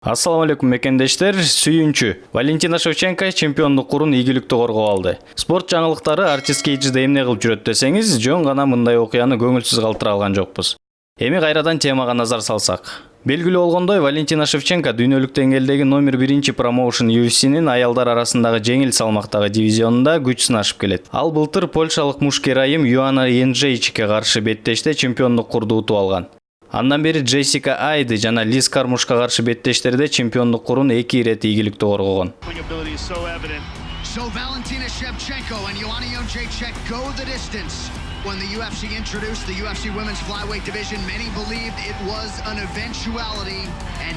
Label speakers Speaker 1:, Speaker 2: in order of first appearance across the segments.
Speaker 1: Ассаламу алейкум мекендештер, сүйүнчү. Валентина Шевченко чемпиондук курун ийгиликтүү коргоп алды. Спорт жаңылыктары артист кейжиде эмне кылып жүрөт десеңиз, жөн гана мындай окуяны көңүлсүз калтыра алган жокпуз. Эми кайрадан темага назар салсак. Белгилүү болгондой, Валентина Шевченко дүйнөлүк деңгээлдеги номер 1 промоушен UFC'нин аялдар арасындагы жеңил салмактагы дивизионунда күч сынашып келет. Ал былтыр польшалык мушкер айым Йоанна Янджейчикке каршы беттеште чемпиондук курду утуп алган. Андан бери Джессика Айды жана Лиз Кармушка каршы беттештерде чемпиондук курун 2 ирет ийгиликтүү коргогон.
Speaker 2: So Valentina Shevchenko and Joanna Jędrzejczyk go the distance. When the UFC introduced the UFC Women's Flyweight Division, many believed it was an eventuality.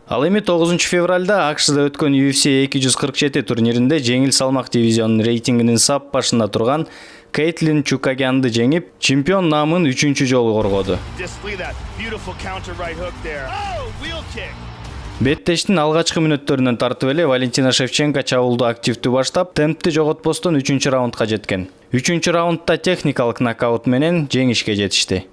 Speaker 1: Ал эми 9 февралда АКШда өткөн UFC 247 турниринде жеңил салмак дивизионунун рейтингинин сап башында турган Кейтлин Чукагянды жеңип, чемпион наамын 3-чү жолу коргоду. Беттештин алгачкы мүнөттөрүнөн тартып эле Валентина Шевченко чабуулду активдүү баштап, темпти жоготпостон 3-чү раундга жеткен. 3-чү раундда техникалык нокаут менен жеңишке жетишти.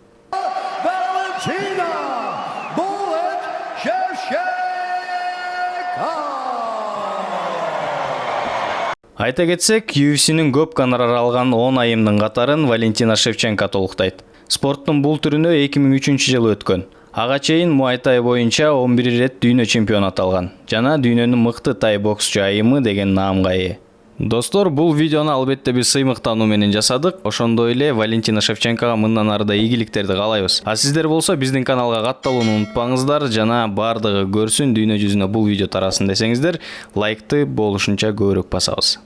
Speaker 1: Айта кетсек, UFC'нин көп гонорар алган 10 айымдын катарын Валентина Шевченко толуктайт. Спорттун бул түрүнө 2003-жылы өткөн. Ага чейин муай-тай боюнча 11 ирет дүйнө чемпиону аталган жана дүйнөнүн мыкты тай боксчу айымы деген наамга ээ. Достор, бул видеону албетте биз сыймыктануу менен жасадык. Ошондой эле Валентина Шевченкога мындан ары да ийгиликтерди каалайбыз. А сиздер болсо биздин каналга катталууну унутпаңыздар жана бардыгы көрсүн, дүйнө жүзүнө бул видео тарасын десеңиздер, лайкты болушунча көбүрөөк басабыз.